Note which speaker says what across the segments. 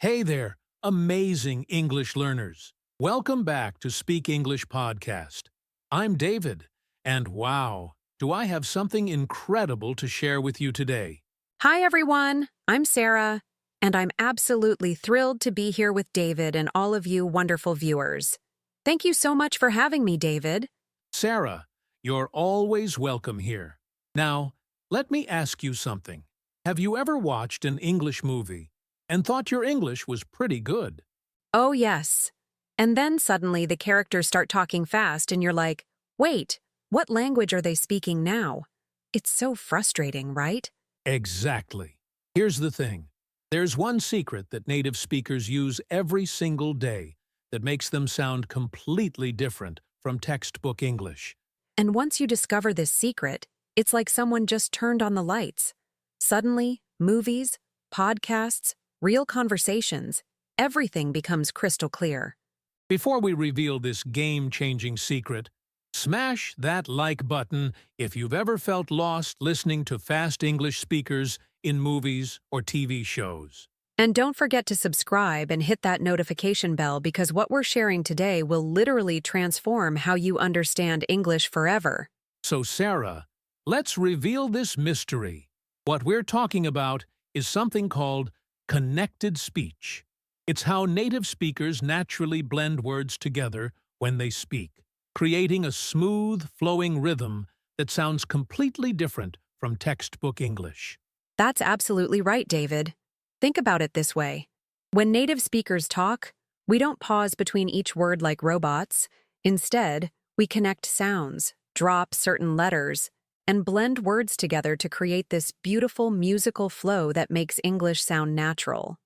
Speaker 1: Hey there, amazing English learners. Welcome back to Speak English Podcast. I'm David, and wow, do I have something incredible to share with you today.
Speaker 2: Hi, everyone. I'm Sarah, and I'm absolutely thrilled to be here with David and all of you wonderful viewers. Thank you so much for having me, David.
Speaker 1: Sarah, you're always welcome here. Now, let me ask you something. Have you ever watched an English movie and thought your English was pretty good?
Speaker 2: Oh, yes. And then suddenly the characters start talking fast, and you're like, wait, what language are they speaking now? It's so frustrating, right?
Speaker 1: Exactly. Here's the thing. There's one secret that native speakers use every single day that makes them sound completely different from textbook English.
Speaker 2: And once you discover this secret, it's like someone just turned on the lights. Suddenly, movies, podcasts, real conversations, everything becomes crystal clear.
Speaker 1: Before we reveal this game-changing secret, smash that like button if you've ever felt lost listening to fast English speakers in movies or TV shows.
Speaker 2: And don't forget to subscribe and hit that notification bell, because what we're sharing today will literally transform how you understand English forever.
Speaker 1: So Sarah, let's reveal this mystery. What we're talking about is something called connected speech. It's how native speakers naturally blend words together when they speak, creating a smooth, flowing rhythm that sounds completely different from textbook English.
Speaker 2: That's absolutely right, David. Think about it this way. When native speakers talk, we don't pause between each word like robots. Instead, we connect sounds, drop certain letters, and blend words together to create this beautiful musical flow that makes English sound natural.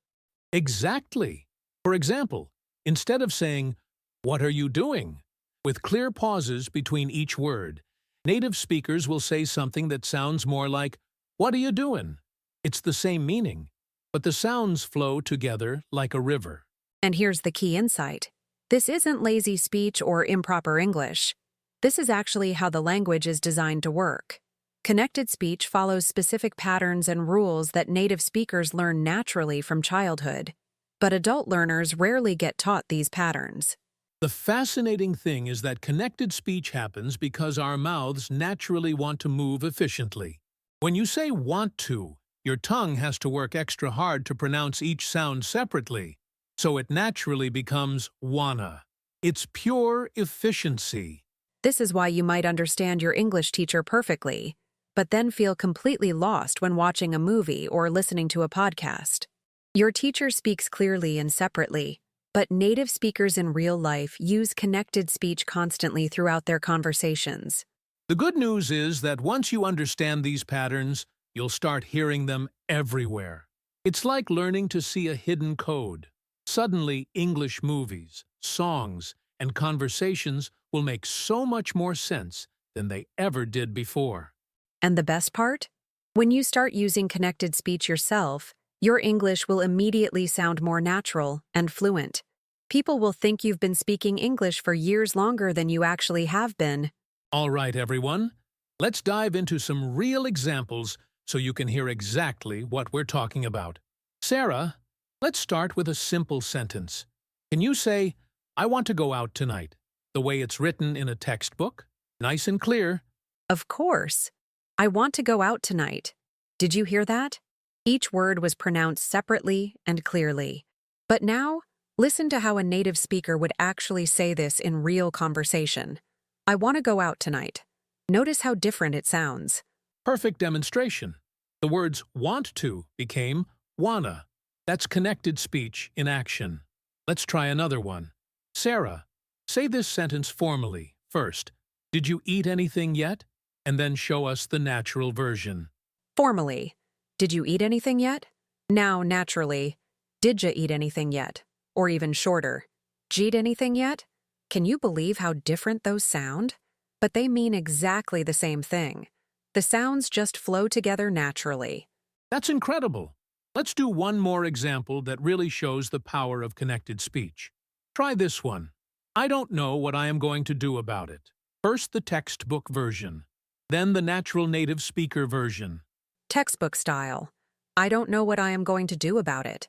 Speaker 1: Exactly. For example, instead of saying, "What are you doing?" with clear pauses between each word, native speakers will say something that sounds more like, "What are you doing?" It's the same meaning, but the sounds flow together like a river.
Speaker 2: And here's the key insight. This isn't lazy speech or improper English. This is actually how the language is designed to work. Connected speech follows specific patterns and rules that native speakers learn naturally from childhood. But adult learners rarely get taught these patterns.
Speaker 1: The fascinating thing is that connected speech happens because our mouths naturally want to move efficiently. When you say "want to," your tongue has to work extra hard to pronounce each sound separately, so it naturally becomes wanna. It's pure efficiency.
Speaker 2: This is why you might understand your English teacher perfectly, but then feel completely lost when watching a movie or listening to a podcast. Your teacher speaks clearly and separately, but native speakers in real life use connected speech constantly throughout their conversations.
Speaker 1: The good news is that once you understand these patterns, you'll start hearing them everywhere. It's like learning to see a hidden code. Suddenly, English movies, songs, and conversations will make so much more sense than they ever did before.
Speaker 2: And the best part? When you start using connected speech yourself, your English will immediately sound more natural and fluent. People will think you've been speaking English for years longer than you actually have been.
Speaker 1: All right, everyone. Let's dive into some real examples so you can hear exactly what we're talking about. Sarah, let's start with a simple sentence. Can you say, "I want to go out tonight," the way it's written in a textbook? Nice and clear.
Speaker 2: Of course. I want to go out tonight. Did you hear that? Each word was pronounced separately and clearly. But now, listen to how a native speaker would actually say this in real conversation. I want to go out tonight. Notice how different it sounds.
Speaker 1: Perfect demonstration. The words "want to" became "wanna." That's connected speech in action. Let's try another one. Sarah, say this sentence formally. First, "Did you eat anything yet?" And then show us the natural version.
Speaker 2: Formally, did you eat anything yet? Now, naturally, did ya eat anything yet? Or even shorter, jeed anything yet? Can you believe how different those sound? But they mean exactly the same thing. The sounds just flow together naturally.
Speaker 1: That's incredible. Let's do one more example that really shows the power of connected speech. Try this one. I don't know what I am going to do about it. First the textbook version, then the natural native speaker version.
Speaker 2: Textbook style. I don't know what I am going to do about it.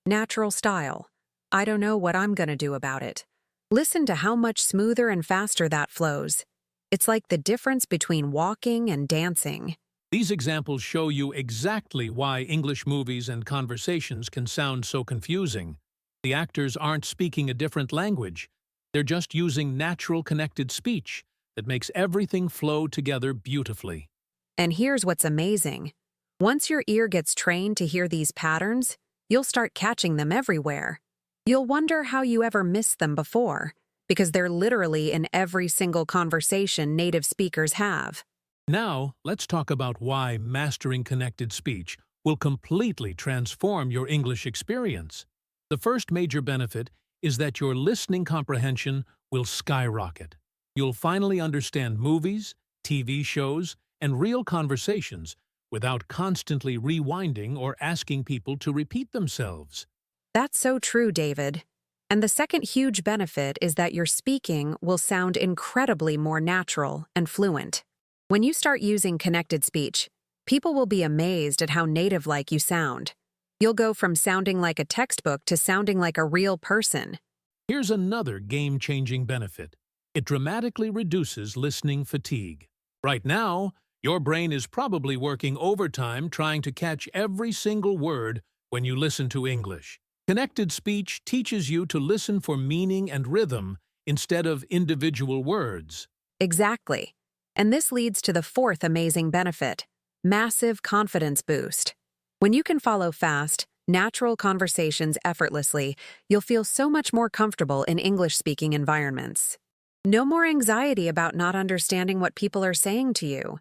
Speaker 2: natural style. I don't know what I'm gonna do about it. Listen to how much smoother and faster that flows. It's like the difference between walking and dancing.
Speaker 1: These examples show you exactly why English movies and conversations can sound so confusing. The actors aren't speaking a different language. They're just using natural connected speech that makes everything flow together beautifully.
Speaker 2: And here's what's amazing. Once your ear gets trained to hear these patterns, you'll start catching them everywhere. You'll wonder how you ever missed them before, because they're literally in every single conversation native speakers have.
Speaker 1: Now, let's talk about why mastering connected speech will completely transform your English experience. The first major benefit is that your listening comprehension will skyrocket. You'll finally understand movies, TV shows, and real conversations without constantly rewinding or asking people to repeat themselves.
Speaker 2: That's so true, David. And the second huge benefit is that your speaking will sound incredibly more natural and fluent. When you start using connected speech, people will be amazed at how native-like you sound. You'll go from sounding like a textbook to sounding like a real person.
Speaker 1: Here's another game-changing benefit. It dramatically reduces listening fatigue. Right now, your brain is probably working overtime trying to catch every single word when you listen to English. Connected speech teaches you to listen for meaning and rhythm instead of individual words.
Speaker 2: Exactly. And this leads to the fourth amazing benefit: massive confidence boost. When you can follow fast, natural conversations effortlessly, you'll feel so much more comfortable in English-speaking environments. No more anxiety about not understanding what people are saying to you.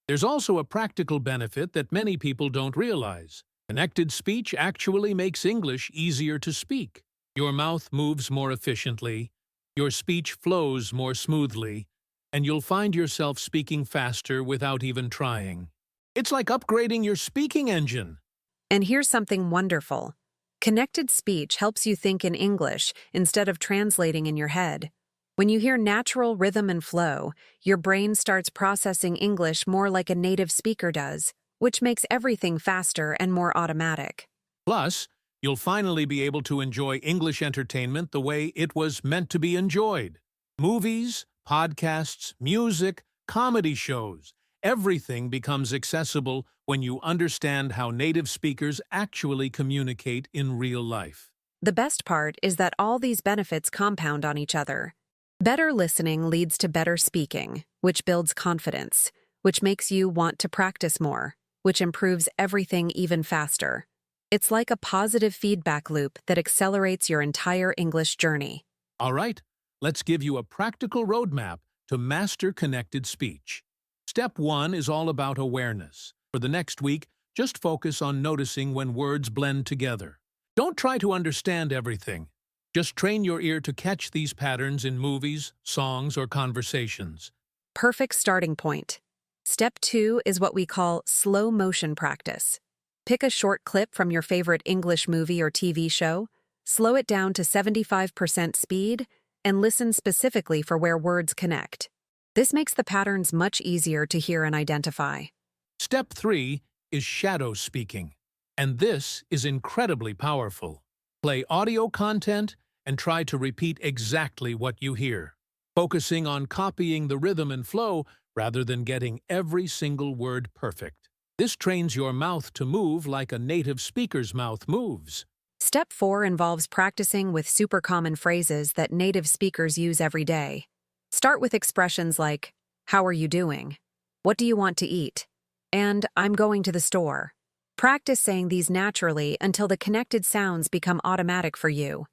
Speaker 1: There's also a practical benefit that many people don't realize. Connected speech actually makes English easier to speak. Your mouth moves more efficiently, your speech flows more smoothly, and you'll find yourself speaking faster without even trying. It's like upgrading your speaking engine.
Speaker 2: And here's something wonderful. Connected speech helps you think in English instead of translating in your head. When you hear natural rhythm and flow, your brain starts processing English more like a native speaker does, which makes everything faster and more automatic.
Speaker 1: Plus, you'll finally be able to enjoy English entertainment the way it was meant to be enjoyed. Movies, podcasts, music, comedy shows, everything becomes accessible when you understand how native speakers actually communicate in real life.
Speaker 2: The best part is that all these benefits compound on each other. Better listening leads to better speaking, which builds confidence, which makes you want to practice more, which improves everything even faster. It's like a positive feedback loop that accelerates your entire English journey.
Speaker 1: All right, let's give you a practical roadmap to master connected speech. Step 1 is all about awareness. For the next week, just focus on noticing when words blend together. Don't try to understand everything. Just train your ear to catch these patterns in movies, songs, or conversations.
Speaker 2: Perfect starting point. Step 2 is what we call slow motion practice. Pick a short clip from your favorite English movie or TV show, slow it down to 75% speed, and listen specifically for where words connect. This makes the patterns much easier to hear and identify.
Speaker 1: Step 3 is shadow speaking, and this is incredibly powerful. Play audio content and try to repeat exactly what you hear, focusing on copying the rhythm and flow rather than getting every single word perfect. This trains your mouth to move like a native speaker's mouth moves.
Speaker 2: Step 4 involves practicing with super common phrases that native speakers use every day. Start with expressions like, "How are you doing?" "What do you want to eat?" and "I'm going to the store." Practice saying these naturally until the connected sounds become automatic for you.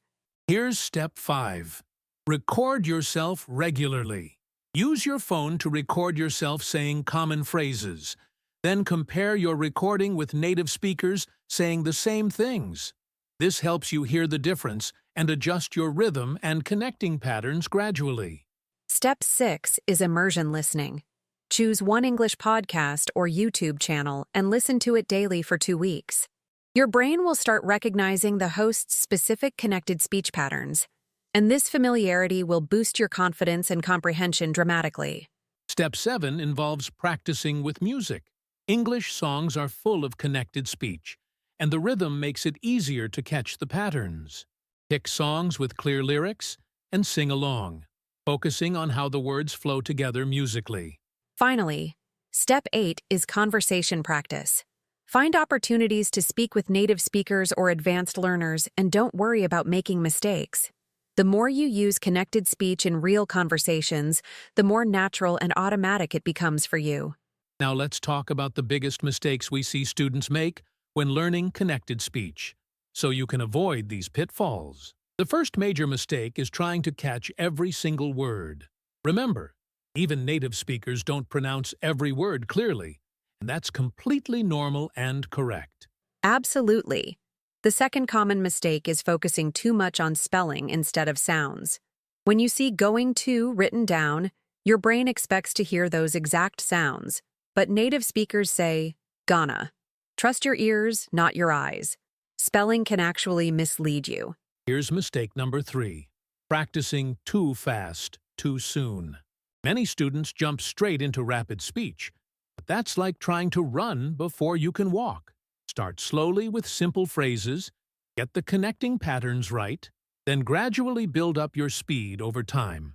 Speaker 1: Here's step 5. Record yourself regularly. Use your phone to record yourself saying common phrases. Then compare your recording with native speakers saying the same things. This helps you hear the difference and adjust your rhythm and connecting patterns gradually.
Speaker 2: Step 6 is immersion listening. Choose one English podcast or YouTube channel and listen to it daily for 2 weeks. Your brain will start recognizing the host's specific connected speech patterns, and this familiarity will boost your confidence and comprehension dramatically.
Speaker 1: Step 7 involves practicing with music. English songs are full of connected speech, and the rhythm makes it easier to catch the patterns. Pick songs with clear lyrics and sing along, focusing on how the words flow together musically.
Speaker 2: Finally, Step 8 is conversation practice. Find opportunities to speak with native speakers or advanced learners and don't worry about making mistakes. The more you use connected speech in real conversations, the more natural and automatic it becomes for you.
Speaker 1: Now let's talk about the biggest mistakes we see students make when learning connected speech, so you can avoid these pitfalls. The first major mistake is trying to catch every single word. Remember, even native speakers don't pronounce every word clearly, and that's completely normal and correct.
Speaker 2: Absolutely. The second common mistake is focusing too much on spelling instead of sounds. When you see going to written down, your brain expects to hear those exact sounds, but native speakers say, gonna. Trust your ears, not your eyes. Spelling can actually mislead you.
Speaker 1: Here's mistake number 3, practicing too fast, too soon. Many students jump straight into rapid speech, but that's like trying to run before you can walk. Start slowly with simple phrases, get the connecting patterns right, then gradually build up your speed over time.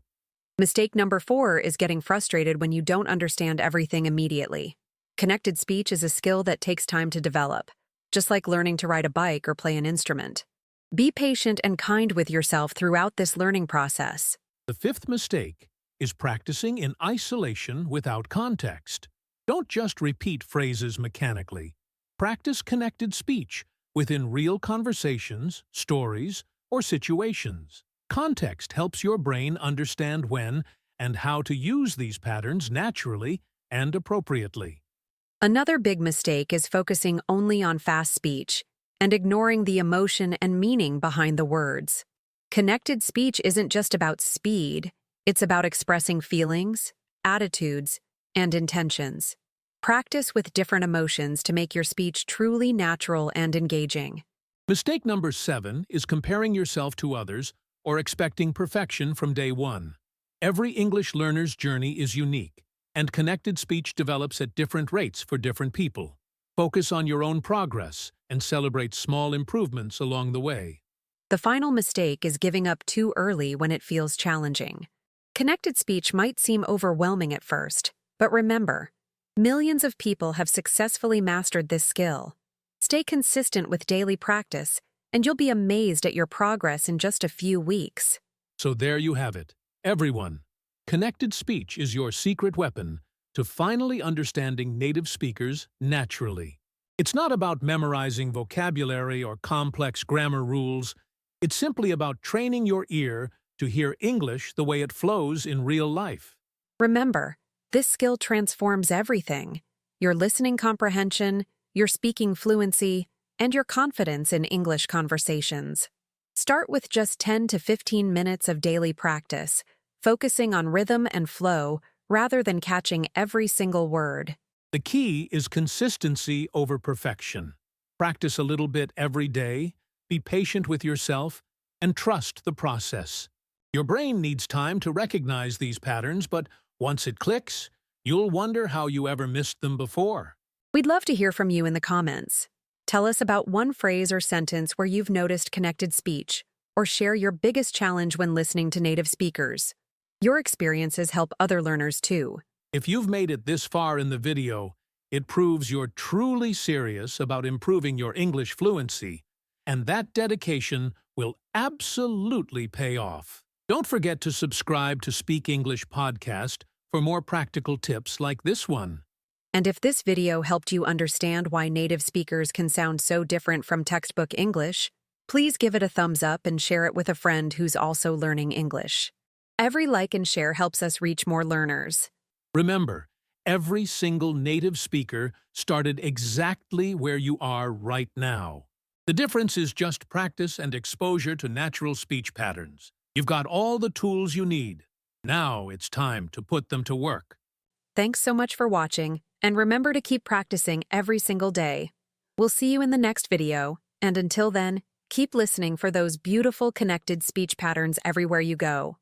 Speaker 2: Mistake number 4 is getting frustrated when you don't understand everything immediately. Connected speech is a skill that takes time to develop, just like learning to ride a bike or play an instrument. Be patient and kind with yourself throughout this learning process.
Speaker 1: The fifth mistake is practicing in isolation without context. Don't just repeat phrases mechanically. Practice connected speech within real conversations, stories, or situations. Context helps your brain understand when and how to use these patterns naturally and appropriately.
Speaker 2: Another big mistake is focusing only on fast speech and ignoring the emotion and meaning behind the words. Connected speech isn't just about speed, it's about expressing feelings, attitudes, and intentions. Practice with different emotions to make your speech truly natural and engaging.
Speaker 1: Mistake number 7 is comparing yourself to others or expecting perfection from day one. Every English learner's journey is unique, and connected speech develops at different rates for different people. Focus on your own progress and celebrate small improvements along the way.
Speaker 2: The final mistake is giving up too early when it feels challenging. Connected speech might seem overwhelming at first, but remember, millions of people have successfully mastered this skill. Stay consistent with daily practice, and you'll be amazed at your progress in just a few weeks.
Speaker 1: So there you have it, everyone. Connected speech is your secret weapon to finally understanding native speakers naturally. It's not about memorizing vocabulary or complex grammar rules. It's simply about training your ear to hear English the way it flows in real life.
Speaker 2: Remember, this skill transforms everything: your listening comprehension, your speaking fluency, and your confidence in English conversations. Start with just 10 to 15 minutes of daily practice, focusing on rhythm and flow rather than catching every single word.
Speaker 1: The key is consistency over perfection. Practice a little bit every day, be patient with yourself, and trust the process. Your brain needs time to recognize these patterns, but once it clicks, you'll wonder how you ever missed them before.
Speaker 2: We'd love to hear from you in the comments. Tell us about one phrase or sentence where you've noticed connected speech, or share your biggest challenge when listening to native speakers. Your experiences help other learners too.
Speaker 1: If you've made it this far in the video, it proves you're truly serious about improving your English fluency, and that dedication will absolutely pay off. Don't forget to subscribe to Speak English Podcast for more practical tips like this one.
Speaker 2: And if this video helped you understand why native speakers can sound so different from textbook English, please give it a thumbs up and share it with a friend who's also learning English. Every like and share helps us reach more learners.
Speaker 1: Remember, every single native speaker started exactly where you are right now. The difference is just practice and exposure to natural speech patterns. You've got all the tools you need. Now it's time to put them to work.
Speaker 2: Thanks so much for watching, and remember to keep practicing every single day. We'll see you in the next video, and until then, keep listening for those beautiful connected speech patterns everywhere you go.